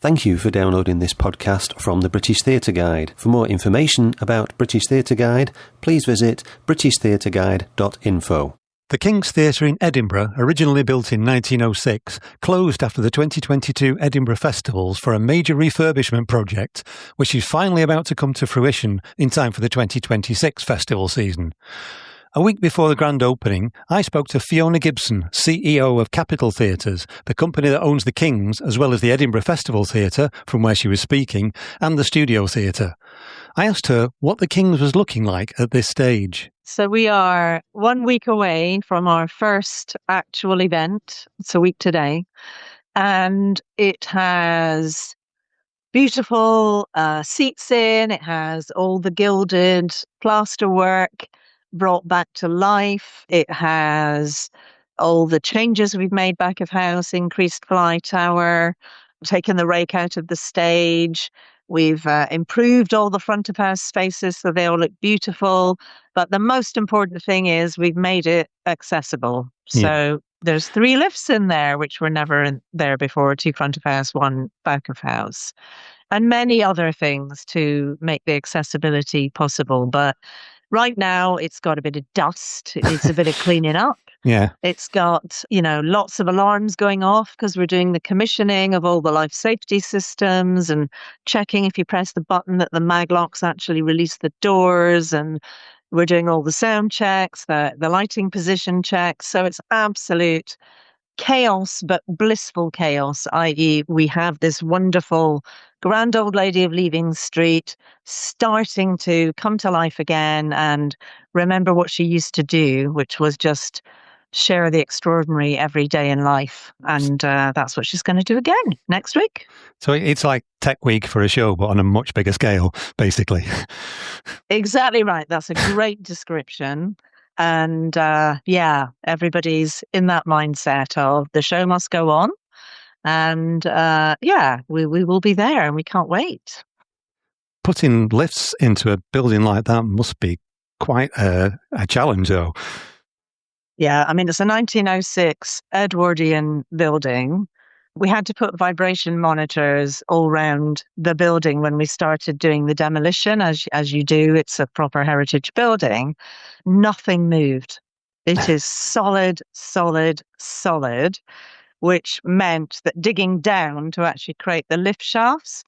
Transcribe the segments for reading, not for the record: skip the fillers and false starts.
Thank you for downloading this podcast from the British Theatre Guide. For more information about British Theatre Guide, please visit britishtheatreguide.info. The King's Theatre in Edinburgh, originally built in 1906, closed after the 2022 Edinburgh Festivals for a major refurbishment project, which is finally about to come to fruition in time for the 2026 festival season. A week before the grand opening, I spoke to Fiona Gibson, CEO of Capital Theatres, the company that owns the King's as well as the Edinburgh Festival Theatre, from where she was speaking, and the Studio Theatre. I asked her what the King's was looking like at this stage. So we are 1 week away from our first actual event. It's a week today. And it has beautiful seats in. It has all the gilded plasterwork brought back to life. It has all the changes we've made back of house, increased fly tower, taken the rake out of the stage. We've improved all the front of house spaces so they all look beautiful. But the most important thing is we've made it accessible. So there's 3 lifts in there, which were never in there before, 2 front of house, 1 back of house, and many other things to make the accessibility possible. But right now, it's got a bit of dust. It needs a bit of cleaning up. Yeah. It's got, lots of alarms going off because we're doing the commissioning of all the life safety systems and checking if you press the button that the maglocks actually release the doors. And we're doing all the sound checks, the lighting position checks. So it's absolute chaos, but blissful chaos, i.e. we have this wonderful grand old lady of Leaving Street starting to come to life again and remember what she used to do, which was just share the extraordinary every day in life. And that's what she's going to do again next week. So it's like Tech Week for a show, but on a much bigger scale, basically. Exactly right. That's a great description. And everybody's in that mindset of the show must go on. And we will be there and we can't wait. Putting lifts into a building like that must be quite a challenge, though. Yeah, I mean, it's a 1906 Edwardian building. We had to put vibration monitors all around the building when we started doing the demolition, as you do. It's a proper heritage building. Nothing moved. It is solid, solid, solid, which meant that digging down to actually create the lift shafts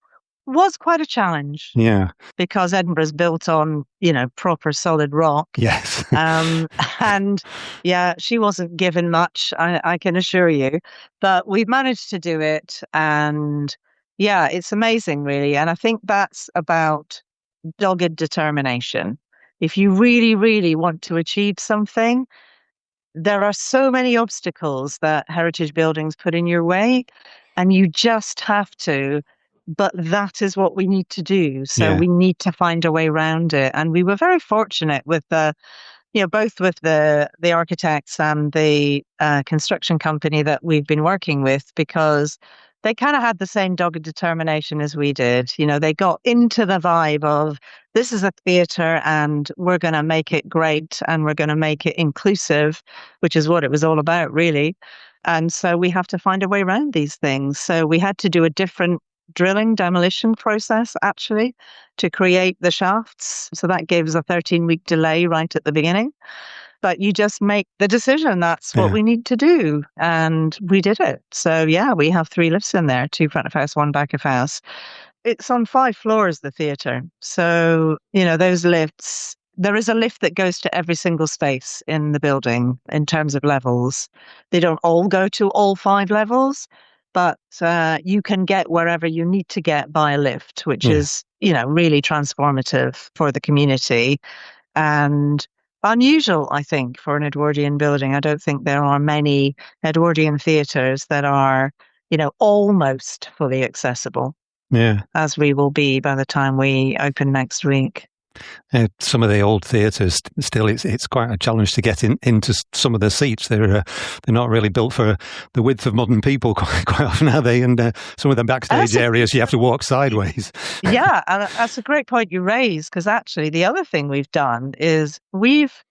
was quite a challenge. Yeah. Because Edinburgh's built on, proper solid rock. Yes. And she wasn't given much, I can assure you. But we've managed to do it. And it's amazing, really. And I think that's about dogged determination. If you really, really want to achieve something, there are so many obstacles that heritage buildings put in your way, and you just have to. But that is what we need to do. So we need to find a way around it. And we were very fortunate with both with the architects and the construction company that we've been working with, because they kind of had the same dogged determination as we did. They got into the vibe of this is a theatre and we're going to make it great and we're going to make it inclusive, which is what it was all about, really. And so we have to find a way around these things. So we had to do a different drilling demolition process actually to create the shafts. So that gave us a 13-week delay right at the beginning. But you just make the decision, that's what we need to do. And we did it. So we have 3 lifts in there, 2 front of house, 1 back of house. It's on 5 floors, the theatre. So, those lifts, there is a lift that goes to every single space in the building in terms of levels. They don't all go to all 5 levels, but you can get wherever you need to get by a lift, which is, really transformative for the community and unusual, I think, for an Edwardian building. I don't think there are many Edwardian theatres that are, almost fully accessible. Yeah. As we will be by the time we open next week. Some of the old theatres, still, it's quite a challenge to get into some of the seats. They're not really built for the width of modern people quite often, are they? And some of the backstage areas, you have to walk sideways. Yeah, and that's a great point you raise, because actually the other thing we've done is we've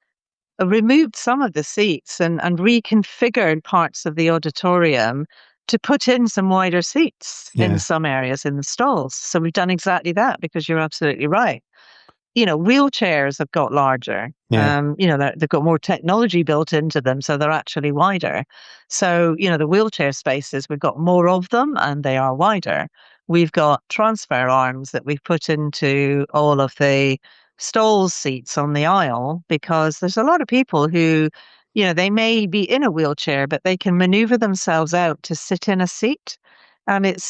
removed some of the seats and reconfigured parts of the auditorium to put in some wider seats in some areas in the stalls. So we've done exactly that, because you're absolutely right. Wheelchairs have got larger. They've got more technology built into them, so they're actually wider. So, the wheelchair spaces, we've got more of them and they are wider. We've got transfer arms that we've put into all of the stalls seats on the aisle, because there's a lot of people who, they may be in a wheelchair, but they can maneuver themselves out to sit in a seat. And it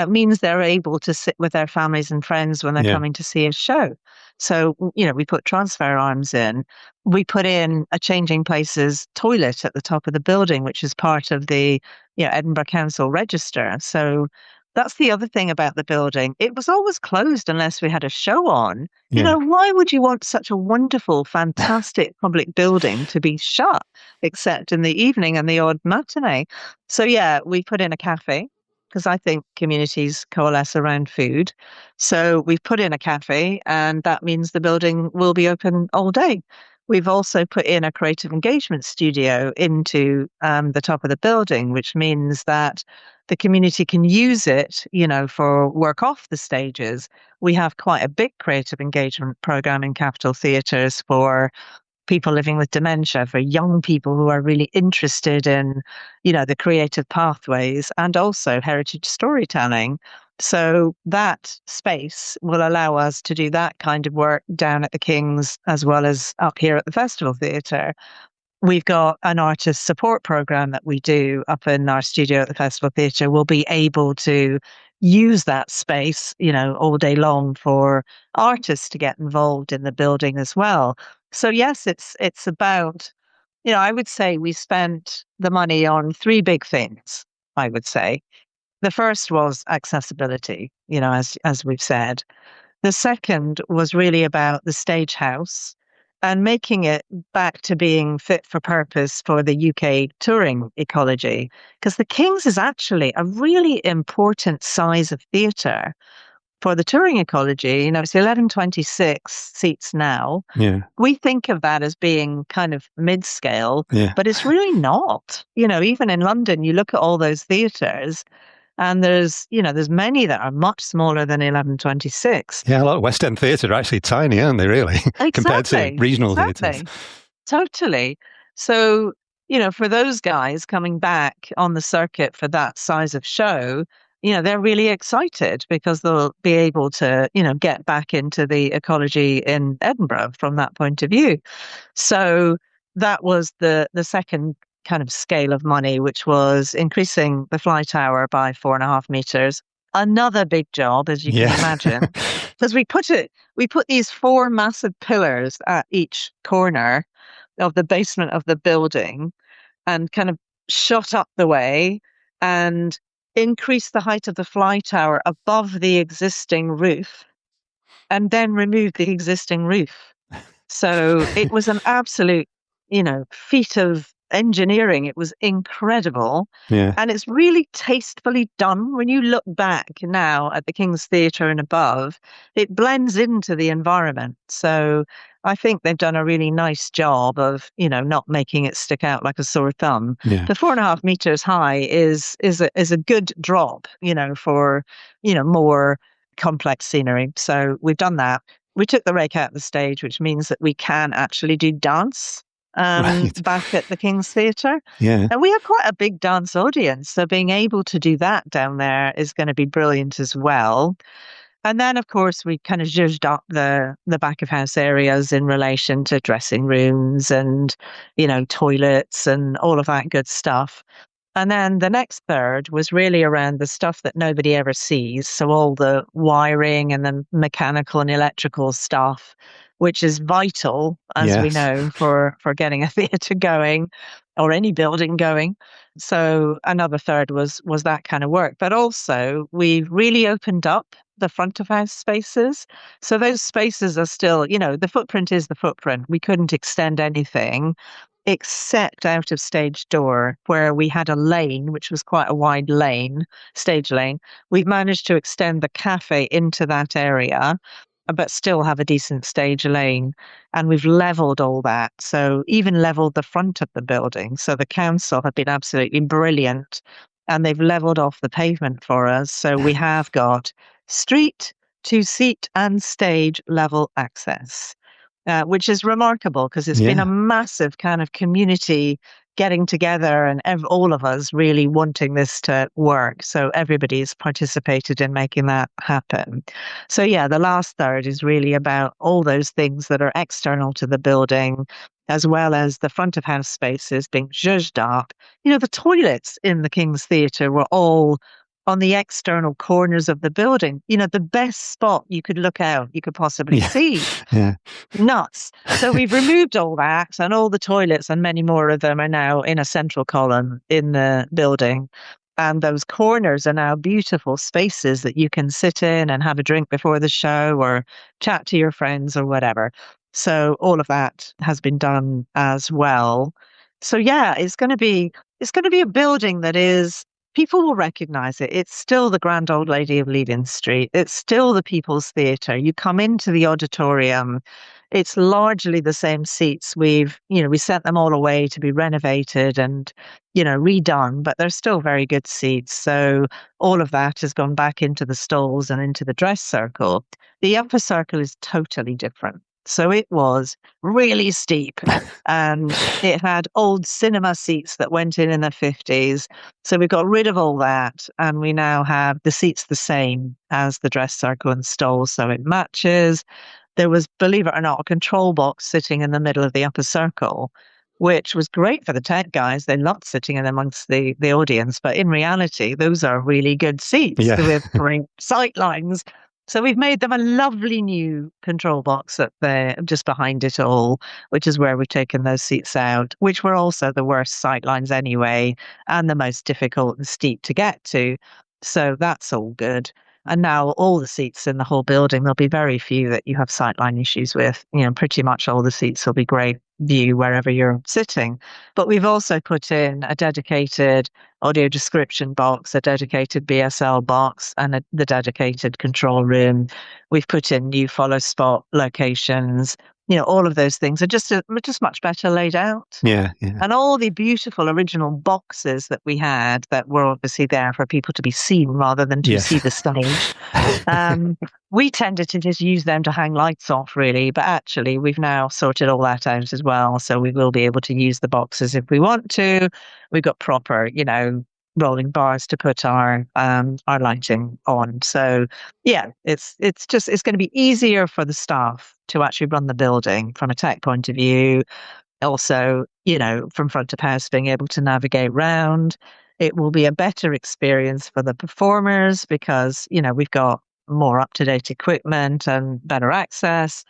means they're able to sit with their families and friends when they're coming to see a show. So, we put transfer arms in. We put in a changing places toilet at the top of the building, which is part of the Edinburgh Council register. So that's the other thing about the building. It was always closed unless we had a show on. Why would you want such a wonderful, fantastic public building to be shut, except in the evening and the odd matinee? So, we put in a cafe, because I think communities coalesce around food. So we've put in a cafe, and that means the building will be open all day. We've also put in a creative engagement studio into the top of the building, which means that the community can use it, for work off the stages. We have quite a big creative engagement program in Capitol Theatres for people living with dementia, for young people who are really interested in, the creative pathways, and also heritage storytelling. So that space will allow us to do that kind of work down at the King's as well as up here at the Festival Theatre. We've got an artist support program that we do up in our studio at the Festival Theatre. We'll be able to use that space, all day long for artists to get involved in the building as well. So yes, it's about, I would say we spent the money on three big things, I would say. The first was accessibility, as we've said. The second was really about the stage house and making it back to being fit for purpose for the UK touring ecology. Because the King's is actually a really important size of theatre for the touring ecology. It's 1126 seats now. We think of that as being kind of mid-scale, but it's really not. Even in London, you look at all those theatres, and there's many that are much smaller than 1126. Yeah, a lot of West End theatre are actually tiny, aren't they, really? Exactly. Compared to regional theatres. Totally. So, for those guys coming back on the circuit for that size of show, they're really excited, because they'll be able to, get back into the ecology in Edinburgh from that point of view. So that was the second kind of scale of money, which was increasing the fly tower by 4.5 meters. Another big job, as you can imagine, because we put these 4 massive pillars at each corner of the basement of the building, and kind of shot up the way and increase the height of the fly tower above the existing roof, and then remove the existing roof. So it was an absolute, feat of engineering. It was incredible. And it's really tastefully done. When you look back now at the King's Theatre and above, it blends into the environment. So I think they've done a really nice job of, not making it stick out like a sore thumb. The 4.5 meters high is a good drop, for, more complex scenery. So we've done that. We took the rake out of the stage, which means that we can actually do dance back at the King's Theatre. And we have quite a big dance audience, so being able to do that down there is going to be brilliant as well. And then, of course, we kind of zhuzhed up the back of house areas in relation to dressing rooms and, toilets and all of that good stuff. And then the next third was really around the stuff that nobody ever sees. So all the wiring and the mechanical and electrical stuff, which is vital, as we know, for getting a theatre going or any building going. So another third was that kind of work. But also we've really opened up the front of house spaces. So those spaces are still, the footprint is the footprint. We couldn't extend anything except out of stage door, where we had a lane, which was quite a wide lane, stage lane. We've managed to extend the cafe into that area, but still have a decent stage lane. And we've levelled all that. So even levelled the front of the building. So the council have been absolutely brilliant and they've leveled off the pavement for us. So we have got street to seat and stage level access, which is remarkable because it's been a massive kind of community getting together and all of us really wanting this to work. So everybody's participated in making that happen. So yeah, the last third is really about all those things that are external to the building, as well as the front of house spaces being zhuzhed up. The toilets in the King's Theatre were all on the external corners of the building, the best spot you could look out, you could possibly see. Yeah. Nuts. So we've removed all that, and all the toilets and many more of them are now in a central column in the building. And those corners are now beautiful spaces that you can sit in and have a drink before the show or chat to your friends or whatever. So all of that has been done as well. So yeah, it's going to be a building that is, people will recognize it. It's still the Grand Old Lady of Leaving Street. It's still the People's Theatre. You come into the auditorium, it's largely the same seats. We sent them all away to be renovated and, redone, but they're still very good seats. So all of that has gone back into the stalls and into the dress circle. The upper circle is totally different. So it was really steep and it had old cinema seats that went in the 50s. So we got rid of all that and we now have the seats the same as the dress circle and stall. So it matches. There was, believe it or not, a control box sitting in the middle of the upper circle, which was great for the tech guys. They loved sitting in amongst the audience. But in reality, those are really good seats with great sight lines. So we've made them a lovely new control box up there, just behind it all, which is where we've taken those seats out, which were also the worst sightlines anyway, and the most difficult and steep to get to. So that's all good. And now all the seats in the whole building, there'll be very few that you have sightline issues with. Pretty much all the seats will be great view wherever you're sitting. But we've also put in a dedicated audio description box, a dedicated BSL box, and the dedicated control room. We've put in new follow spot locations. All of those things are just much better laid out. Yeah. And all the beautiful original boxes that we had that were obviously there for people to be seen rather than to see the stage. We tended to just use them to hang lights off, really. But actually, we've now sorted all that out as well. So we will be able to use the boxes if we want to. We've got proper, rolling bars to put our lighting on. So yeah, it's going to be easier for the staff to actually run the building from a tech point of view. Also, from front of house, being able to navigate round. It will be a better experience for the performers because, we've got more up-to-date equipment and better access.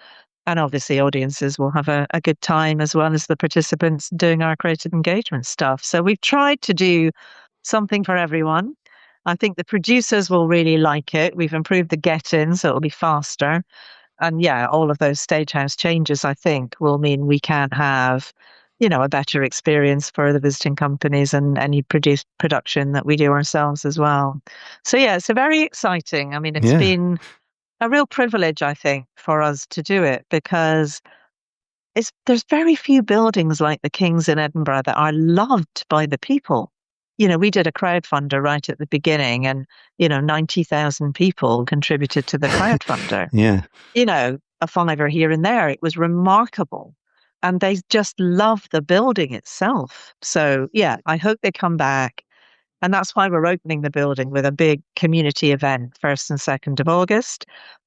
And obviously audiences will have a good time as well as the participants doing our creative engagement stuff. So we've tried to do something for everyone. I think the producers will really like it. We've improved the get-in, so it'll be faster. And yeah, all of those stagehouse changes, I think, will mean we can have, a better experience for the visiting companies and any production that we do ourselves as well. So yeah, it's very exciting. I mean, it's been a real privilege, I think, for us to do it because there's very few buildings like the King's in Edinburgh that are loved by the people. We did a crowdfunder right at the beginning and, 90,000 people contributed to the crowdfunder. A $5 here and there. It was remarkable. And they just love the building itself. So, yeah, I hope they come back. And that's why we're opening the building with a big community event, 1st and 2nd of August.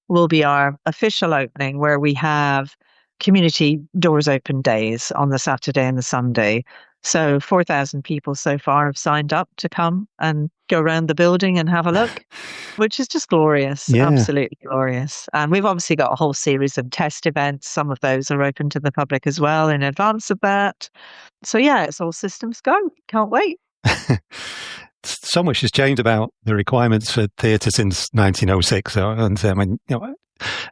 Will be our official opening where we have community doors open days on the Saturday and the Sunday. So 4,000 people so far have signed up to come and go around the building and have a look, which is just glorious, absolutely glorious. And we've obviously got a whole series of test events. Some of those are open to the public as well in advance of that. So yeah, it's all systems go. Can't wait. So much has changed about the requirements for theatre since 1906. And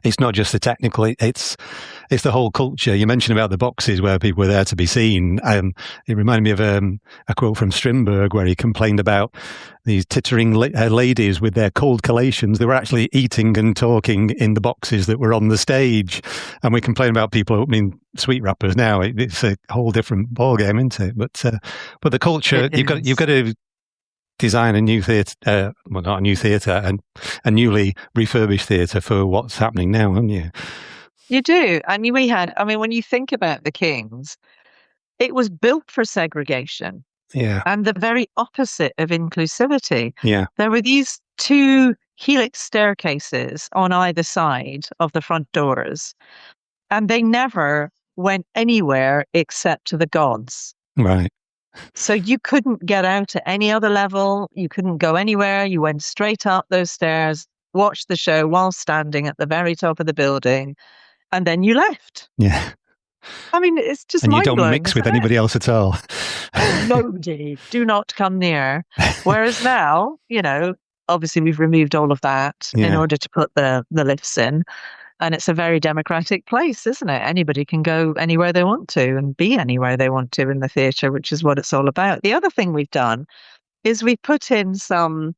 it's not just the technical, it's the whole culture. You mentioned about the boxes where people were there to be seen. It reminded me of a quote from Strindberg where he complained about these tittering ladies with their cold collations. They were actually eating and talking in the boxes that were on the stage. And we complain about people opening sweet wrappers now. It's a whole different ballgame, isn't it? But the culture, you've got to design a new theatre, well, not a new theatre, a newly refurbished theatre for what's happening now, haven't you? You do. And when you think about the King's, it was built for segregation. Yeah. And the very opposite of inclusivity. Yeah. There were these two helix staircases on either side of the front doors, and they never went anywhere except to the gods. Right. So you couldn't get out at any other level. You couldn't go anywhere. You went straight up those stairs, watched the show while standing at the very top of the building, and then you left. Yeah. I mean, it's just and you mind-blowing, don't mix with anybody else at all. Nobody, do not come near. Whereas now, obviously we've removed all of that in order to put the lifts in. And it's a very democratic place, isn't it? Anybody can go anywhere they want to and be anywhere they want to in the theatre, which is what it's all about. The other thing we've done is we've put in some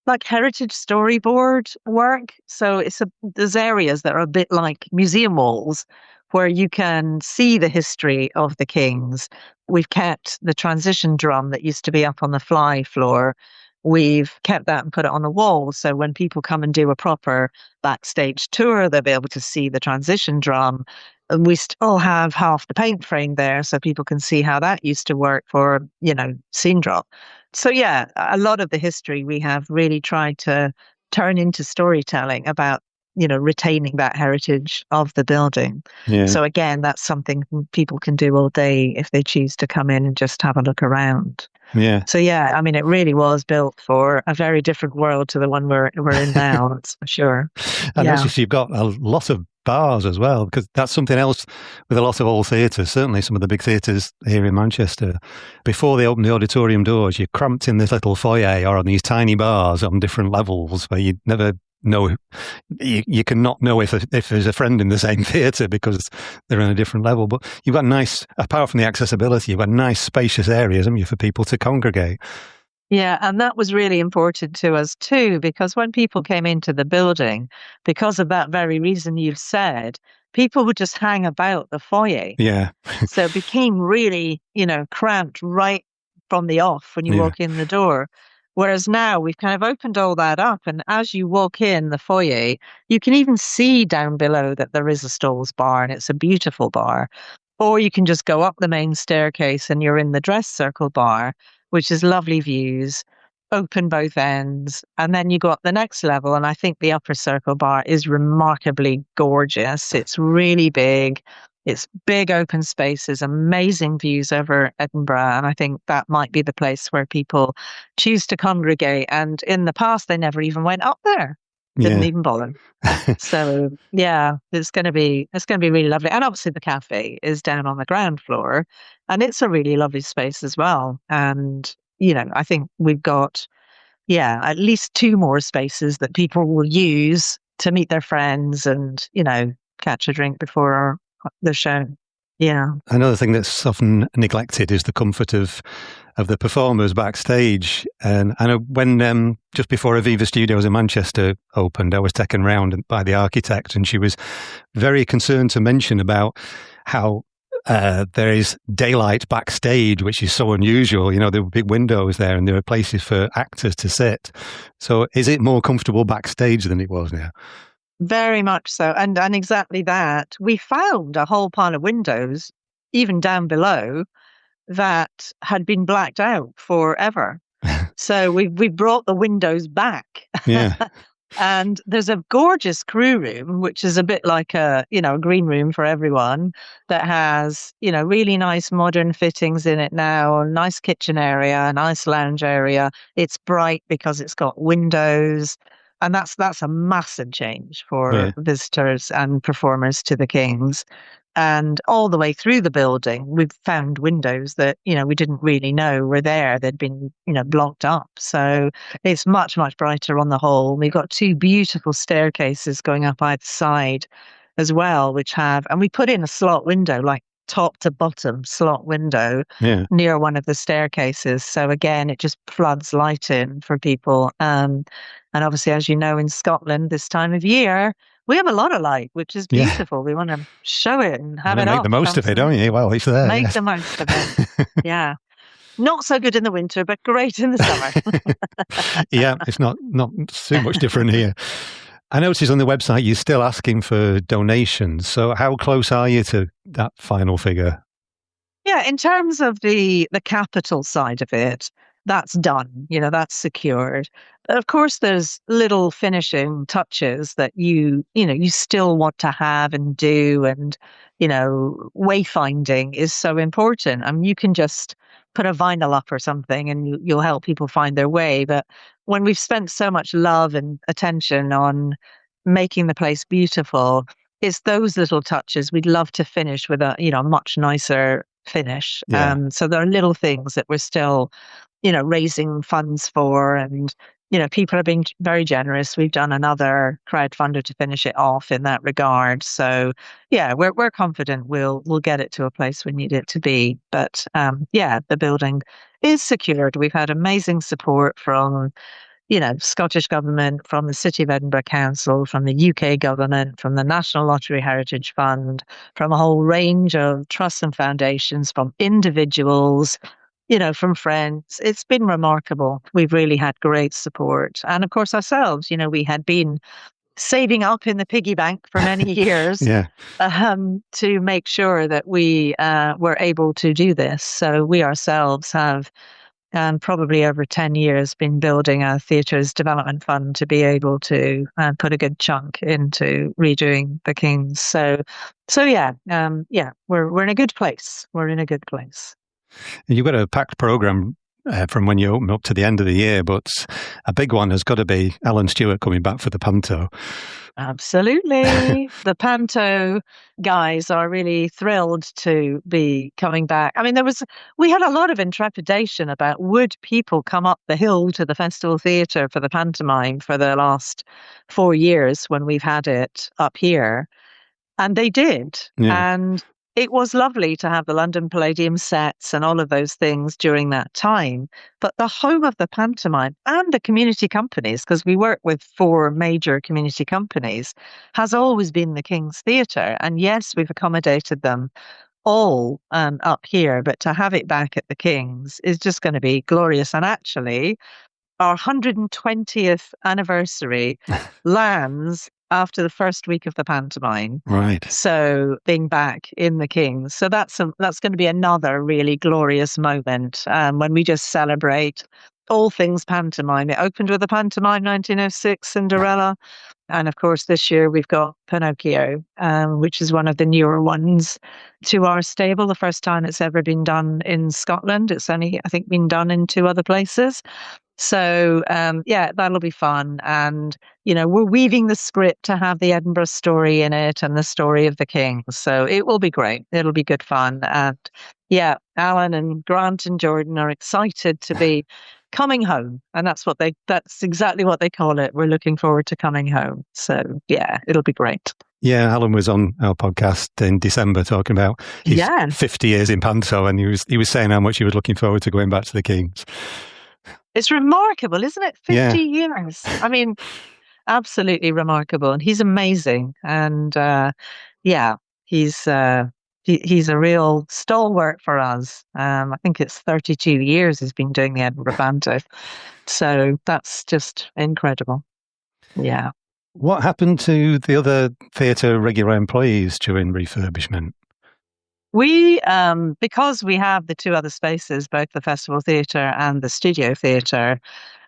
like heritage storyboard work. So there's areas that are a bit like museum walls where you can see the history of the Kings. We've kept the transition drum that used to be up on the fly floor. We've kept that and put it on the wall. So when people come and do a proper backstage tour, they'll be able to see the transition drum. And we still have half the paint frame there so people can see how that used to work for, scene drop. So yeah, a lot of the history we have really tried to turn into storytelling about, retaining that heritage of the building. Yeah. So again, that's something people can do all day if they choose to come in and just have a look around. Yeah. So yeah, I mean, it really was built for a very different world to the one we're in now. That's for sure. I noticed you've got a lot of bars as well, because that's something else with a lot of old theatres, certainly some of the big theatres here in Manchester. Before they open the auditorium doors, you're cramped in this little foyer or on these tiny bars on different levels where you never know, you cannot know if there's a friend in the same theatre because they're on a different level. But you've got nice, apart from the accessibility, you've got nice spacious areas, haven't you, for people to congregate. Yeah, and that was really important to us too, because when people came into the building, because of that very reason you've said, people would just hang about the foyer. Yeah. So it became really, cramped right from the off when you walk in the door. Whereas now we've kind of opened all that up, and as you walk in the foyer, you can even see down below that there is a stalls bar, and it's a beautiful bar. Or you can just go up the main staircase and you're in the dress circle bar, which is lovely views, open both ends. And then you go up the next level, and I think the upper circle bar is remarkably gorgeous. It's really big. It's big open spaces, amazing views over Edinburgh. And I think that might be the place where people choose to congregate. And in the past, they never even went up there. Didn't even bother. So yeah, it's going to be really lovely. And obviously the cafe is down on the ground floor, and it's a really lovely space as well. And, I think we've got, at least 2 more spaces that people will use to meet their friends and, catch a drink before the show. Yeah. Another thing that's often neglected is the comfort of the performers backstage. And I know when just before Aviva Studios in Manchester opened, I was taken round by the architect, and she was very concerned to mention about how there is daylight backstage, which is so unusual. There were big windows there, and there are places for actors to sit. So is it more comfortable backstage than it was now? Very much so. And exactly that. We found a whole pile of windows, even down below, that had been blacked out forever. So we brought the windows back. Yeah. And there's a gorgeous crew room, which is a bit like a green room for everyone, that has, really nice modern fittings in it now, a nice kitchen area, a nice lounge area. It's bright because it's got windows. And that's a massive change for visitors and performers to the King's. And all the way through the building, we've found windows that, we didn't really know were there. They'd been, blocked up. So it's much, much brighter on the whole. We've got 2 beautiful staircases going up either side as well, and we put in a slot window, like top to bottom slot window near one of the staircases. So again, it just floods light in for people. And obviously, as you know, in Scotland this time of year, we have a lot of light, which is beautiful. We want to show it and have it make the most of it, don't you? Well, it's there. Make the most of it. Yeah. Not so good in the winter, but great in the summer. Yeah, it's not too much different here. I noticed on the website you're still asking for donations. So how close are you to that final figure? Yeah, in terms of the capital side of it, that's done. That's secured. Of course, there's little finishing touches that you still want to have and do, and wayfinding is so important. I mean, you can just put a vinyl up or something, and you'll help people find their way. But when we've spent so much love and attention on making the place beautiful, it's those little touches we'd love to finish with a much nicer finish. Yeah. So there are little things that we're still raising funds for, and people are being very generous. We've done another crowdfunder to finish it off in that regard. So yeah, we're confident we'll get it to a place we need it to be. But the building is secured. We've had amazing support from Scottish Government, from the City of Edinburgh Council, from the UK Government, from the National Lottery Heritage Fund, from a whole range of trusts and foundations, from individuals, from friends. It's been remarkable. We've really had great support. And of course, ourselves, we had been saving up in the piggy bank for many years to make sure that we were able to do this. So we ourselves have probably over 10 years been building a theatre's development fund to be able to put a good chunk into redoing the King's. So we're in a good place. We're in a good place. You've got a packed programme from when you open up to the end of the year, but a big one has got to be Alan Stewart coming back for the Panto. Absolutely. The Panto guys are really thrilled to be coming back. I mean, we had a lot of intrepidation about would people come up the hill to the Festival Theatre for the pantomime for the last 4 years when we've had it up here. And they did. Yeah. And it was lovely to have the London Palladium sets and all of those things during that time. But the home of the pantomime and the community companies, because we work with 4 major community companies, has always been the King's Theatre. And yes, we've accommodated them all up here, but to have it back at the King's is just going to be glorious. And actually, our 120th anniversary lands after the first week of the pantomime. Right. So being back in the King's. So that's going to be another really glorious moment when we just celebrate all things pantomime. It opened with the pantomime 1906 Cinderella. And of course, this year we've got Pinocchio, which is one of the newer ones to our stable. The first time it's ever been done in Scotland. It's only, I think, been done in 2 other places. So, that'll be fun. And, we're weaving the script to have the Edinburgh story in it and the story of the King. So it will be great. It'll be good fun. And Alan and Grant and Jordan are excited to be coming home. And that's exactly what they call it. We're looking forward to coming home. So it'll be great. Yeah, Alan was on our podcast in December talking about his 50 years in Panto, and he was saying how much he was looking forward to going back to the King's. It's remarkable, isn't it? 50 years. I mean, absolutely remarkable. And he's amazing. And he's a real stalwart for us. I think it's 32 years he's been doing the Edinburgh Panto. So that's just incredible. Yeah. What happened to the other theatre regular employees during refurbishment? We, because we have the 2 other spaces, both the Festival Theatre and the Studio Theatre,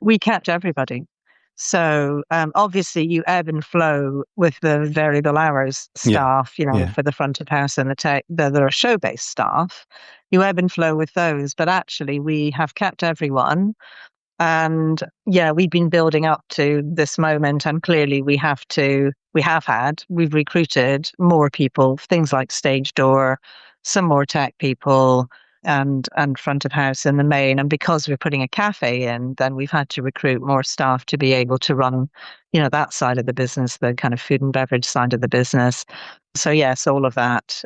we kept everybody. So obviously you ebb and flow with the variable hours staff, for the front of house and the tech. There are show-based staff. You ebb and flow with those, but actually we have kept everyone. And we've been building up to this moment, and clearly we've recruited more people, things like stage door, some more tech people, and front of house in the main. And because we're putting a cafe in, then we've had to recruit more staff to be able to run, that side of the business, the kind of food and beverage side of the business. So yes, all of that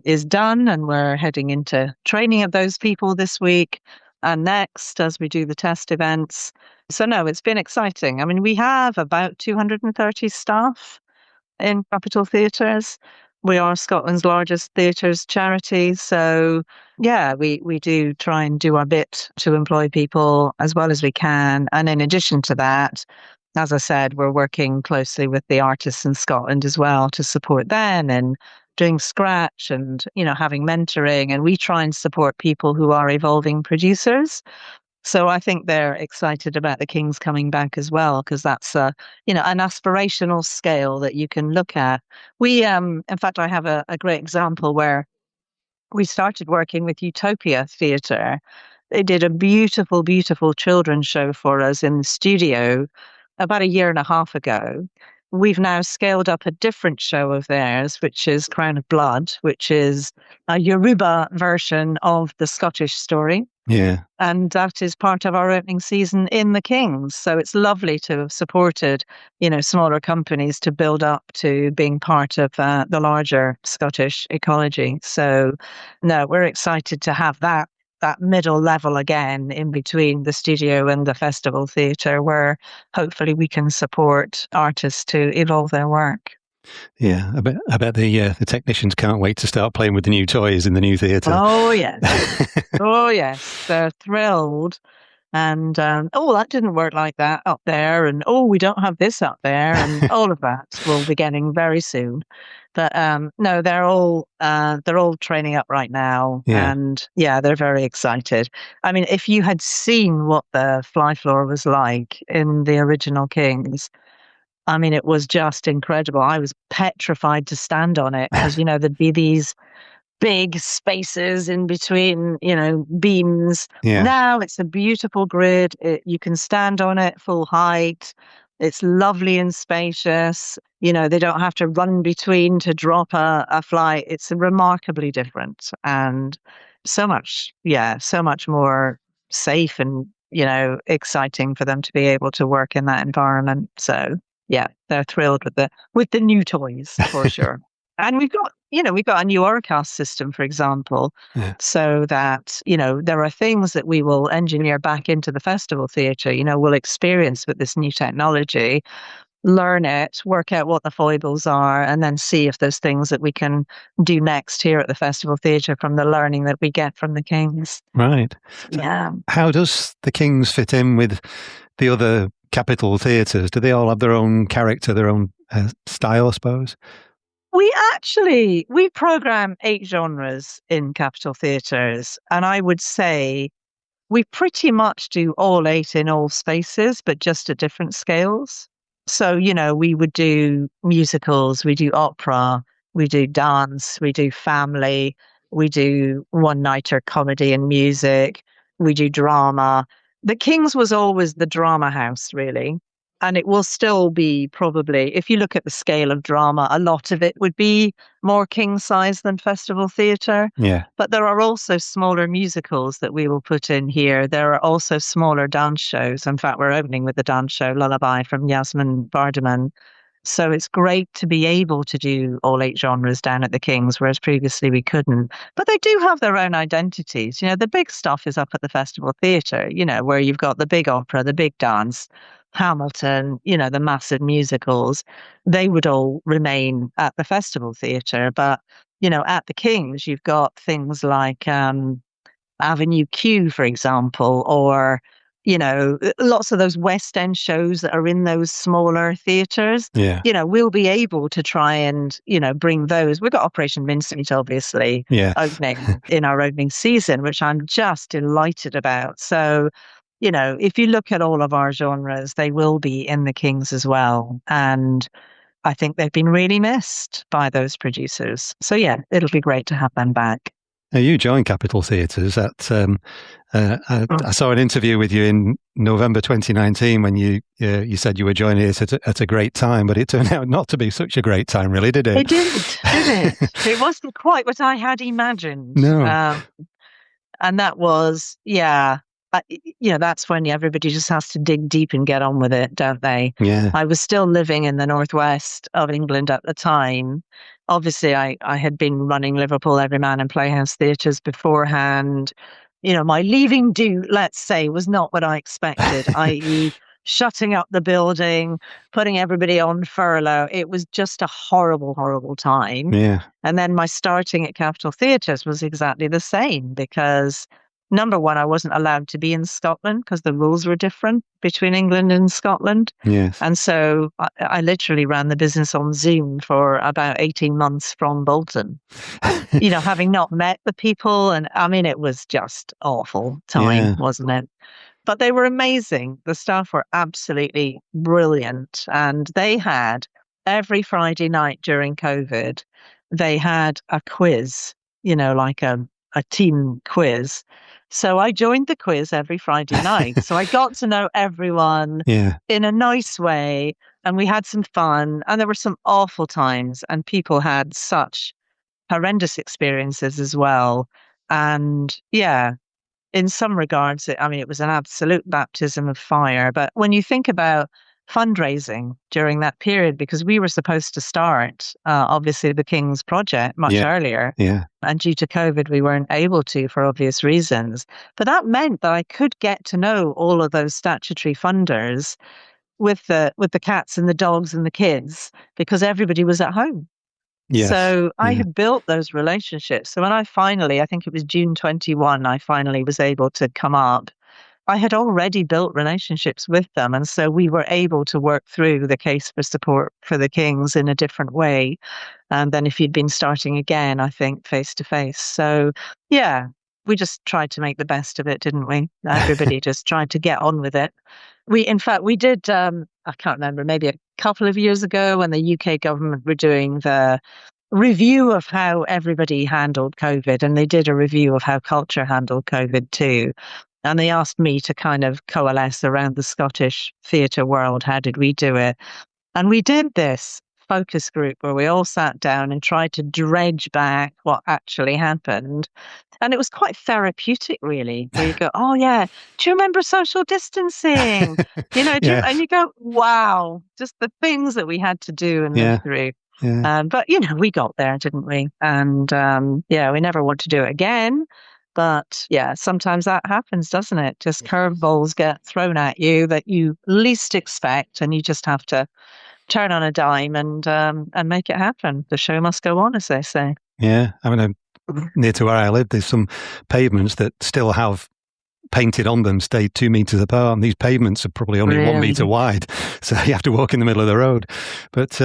is done, and we're heading into training of those people this week and next as we do the test events. So no, it's been exciting. I mean, we have about 230 staff in Capital Theatres. We are Scotland's largest theatres charity. So, yeah, we do try and do our bit to employ people as well as we can. And in addition to that, as I said, we're working closely with the artists in Scotland as well to support them and doing scratch and, having mentoring. And we try and support people who are evolving producers. So I think they're excited about the Kings coming back as well, because that's an aspirational scale that you can look at. We, in fact, I have a great example where we started working with Utopia Theatre. They did a beautiful, beautiful children's show for us in the studio about a year and a half ago. We've now scaled up a different show of theirs, which is Crown of Blood, which is a Yoruba version of the Scottish story. Yeah. And that is part of our opening season in the Kings. So it's lovely to have supported, smaller companies to build up to being part of the larger Scottish ecology. So, no, we're excited to have that middle level again in between the studio and the festival theatre, where hopefully we can support artists to evolve their work. Yeah, I bet the technicians can't wait to start playing with the new toys in the new theatre. Oh, yes. Oh, yes. They're thrilled. And, that didn't work like that up there. And, we don't have this up there. And all of that we'll be getting very soon. But, no, they're all training up right now. Yeah. And, yeah, they're very excited. I mean, if you had seen what the fly floor was like in the original Kings, I mean, it was just incredible. I was petrified to stand on it because, there'd be these big spaces in between, beams. Yeah. Now it's a beautiful grid. You can stand on it full height. It's lovely and spacious. They don't have to run between to drop a flight. It's remarkably different and so much more safe and, exciting for them to be able to work in that environment. So, yeah, they're thrilled with the new toys for sure. And we've got a new Oracast system, for example, so that, there are things that we will engineer back into the festival theatre, we'll experience with this new technology, learn it, work out what the foibles are, and then see if there's things that we can do next here at the festival theatre from the learning that we get from the Kings. Right. So yeah. How does the Kings fit in with the other capital theatres? Do they all have their own character, their own style, I suppose? We program 8 genres in capital theatres, and I would say we pretty much do all 8 in all spaces, but just at different scales. So, we would do musicals, we do opera, we do dance, we do family, we do one-nighter comedy and music, we do drama. The Kings was always the drama house, really. And it will still be probably, if you look at the scale of drama, a lot of it would be more king size than festival theatre. Yeah. But there are also smaller musicals that we will put in here. There are also smaller dance shows. In fact, we're opening with the dance show Lullaby from Yasmin Vardaman. So it's great to be able to do all 8 genres down at the Kings, whereas previously we couldn't. But they do have their own identities. The big stuff is up at the festival theatre, where you've got the big opera, the big dance, Hamilton, the massive musicals. They would all remain at the festival theatre. But, at the Kings, you've got things like Avenue Q, for example, or lots of those West End shows that are in those smaller theatres. Yeah. We'll be able to try and, bring those. We've got Operation Mincemeat, obviously, opening in our opening season, which I'm just delighted about. So, if you look at all of our genres, they will be in the Kings as well. And I think they've been really missed by those producers. So, yeah, it'll be great to have them back. Now, you joined Capital Theatres I saw an interview with you in November 2019 when you said you were joining it at a great time, but it turned out not to be such a great time, really, did it? It didn't, did it? It wasn't quite what I had imagined. No. And that was, that's when everybody just has to dig deep and get on with it, don't they? Yeah. I was still living in the northwest of England at the time. Obviously, I had been running Liverpool Everyman and Playhouse theatres beforehand. My leaving due, let's say, was not what I expected, i.e. shutting up the building, putting everybody on furlough. It was just a horrible, horrible time. Yeah. And then my starting at Capitol Theatres was exactly the same because, number one, I wasn't allowed to be in Scotland because the rules were different between England and Scotland. Yes. And so I literally ran the business on Zoom for about 18 months from Bolton, having not met the people. And I mean, it was just awful time, wasn't it? But they were amazing. The staff were absolutely brilliant. And they had, every Friday night during COVID, they had a quiz, like a team quiz. So I joined the quiz every Friday night. So I got to know everyone in a nice way. And we had some fun. And there were some awful times. And people had such horrendous experiences as well. And in some regards, it was an absolute baptism of fire. But when you think about fundraising during that period, because we were supposed to start, obviously, the King's Project much earlier. Yeah. And due to COVID, we weren't able to for obvious reasons. But that meant that I could get to know all of those statutory funders with the cats and the dogs and the kids because everybody was at home. Yes. So I had built those relationships. So when I think it was June 21, I finally was able to come up. I had already built relationships with them. And so we were able to work through the case for support for the Kings in a different way. And then if you'd been starting again, I think face to face. So we just tried to make the best of it, didn't we? Everybody just tried to get on with it. We did, I can't remember, maybe a couple of years ago when the UK government were doing the review of how everybody handled COVID, and they did a review of how culture handled COVID too. And they asked me to kind of coalesce around the Scottish theatre world. How did we do it? And we did this focus group where we all sat down and tried to dredge back what actually happened. And it was quite therapeutic, really, where you go, oh, yeah, do you remember social distancing? And you go, wow, just the things that we had to do and live through. Yeah. But, we got there, didn't we? And, we never want to do it again. But, sometimes that happens, doesn't it? Just curveballs get thrown at you that you least expect, and you just have to turn on a dime and make it happen. The show must go on, as they say. Yeah. Near to where I live, there's some pavements that still have painted on them, stayed 2 meters apart. And these pavements are probably only 1 meter wide. So you have to walk in the middle of the road. But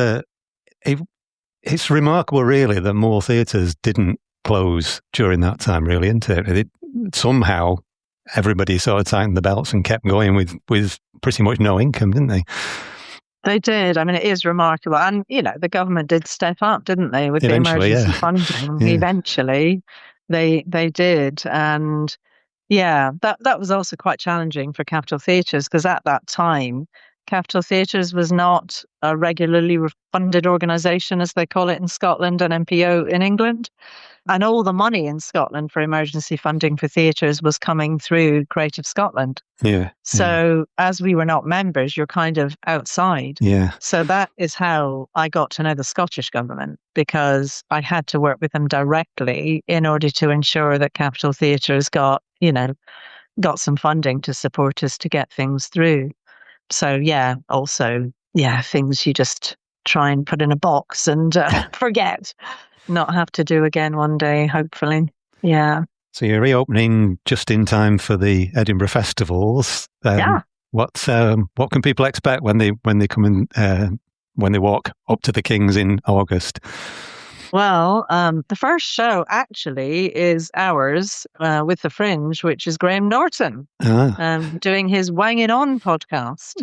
it's remarkable, really, that more theatres didn't close during that time, really, isn't it? Somehow everybody sort of tightened the belts and kept going with pretty much no income, didn't they? They did. It is remarkable. And, the government did step up, didn't they, with the emergency funding. Yeah. Eventually, they did. And, that was also quite challenging for Capitol Theatres because at that time, Capitol Theatres was not a regularly funded organisation, as they call it in Scotland, an MPO in England. And all the money in Scotland for emergency funding for theatres was coming through Creative Scotland. Yeah. So as we were not members, you're kind of outside. Yeah. So that is how I got to know the Scottish government, because I had to work with them directly in order to ensure that Capitol Theatres got some funding to support us to get things through. So things you just try and put in a box and forget. Not have to do again one day, hopefully. Yeah. So you're reopening just in time for the Edinburgh festivals. What can people expect when they come in when they walk up to the Kings in August? Well, the first show actually is ours with the Fringe, which is Graham Norton doing his Wang It On podcast.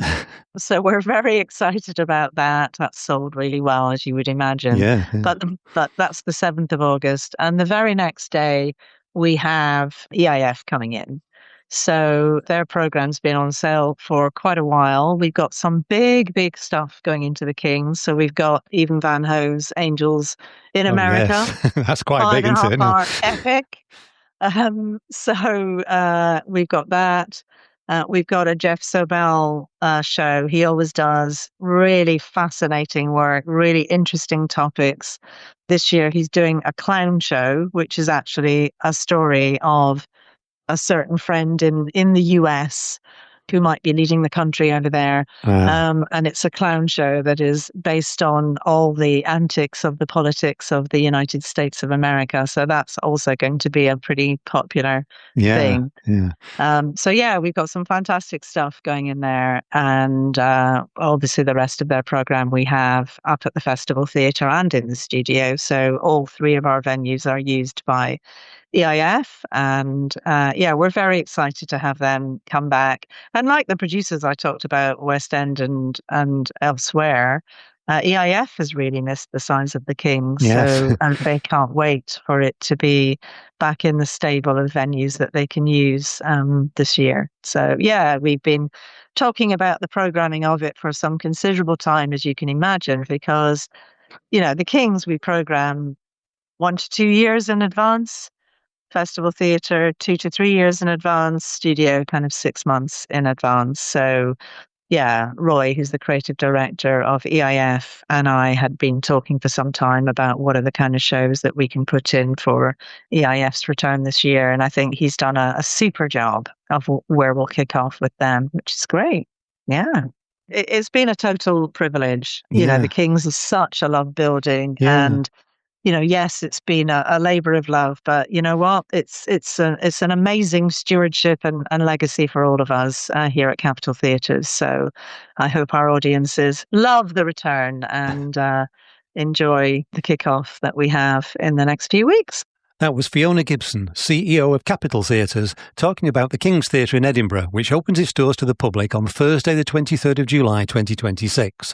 So we're very excited about that. That's sold really well, as you would imagine. Yeah. But that's the 7th of August. And the very next day, we have EIF coming in. So their program's been on sale for quite a while. We've got some big, big stuff going into the Kings. So we've got Even Van Hoe's Angels in America. Yes. That's quite big, isn't it? 5.5-hour epic. So we've got that. We've got a Jeff Sobel show. He always does really fascinating work, really interesting topics. This year he's doing a clown show, which is actually a story of a certain friend in the US who might be leading the country over there. And it's a clown show that is based on all the antics of the politics of the United States of America. So that's also going to be a pretty popular thing. So we've got some fantastic stuff going in there. And obviously the rest of their program we have up at the Festival Theatre and in the studio. So all three of our venues are used by EIF, and we're very excited to have them come back. And like the producers I talked about, West End and elsewhere, EIF has really missed the size of the Kings, so and they can't wait for it to be back in the stable of venues that they can use this year. So we've been talking about the programming of it for some considerable time, as you can imagine, because the Kings we program 1 to 2 years in advance. Festival Theatre 2 to 3 years in advance, studio kind of 6 months in advance. So Roy, who's the creative director of EIF, and I had been talking for some time about what are the kind of shows that we can put in for EIF's return this year. And I think he's done a super job of where we'll kick off with them, which is great. Yeah. It's been a total privilege. The Kings is such a love building and yes, it's been a labour of love, but you know what? It's an amazing stewardship and legacy for all of us here at Capitol Theatres. So I hope our audiences love the return and enjoy the kickoff that we have in the next few weeks. That was Fiona Gibson, CEO of Capitol Theatres, talking about the King's Theatre in Edinburgh, which opens its doors to the public on Thursday the 23rd of July 2026.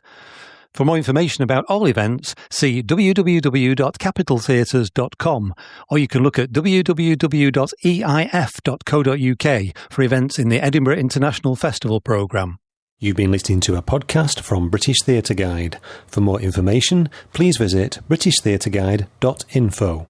For more information about all events, see www.capitoltheatres.com, or you can look at www.eif.co.uk for events in the Edinburgh International Festival programme. You've been listening to a podcast from British Theatre Guide. For more information, please visit britishtheatreguide.info.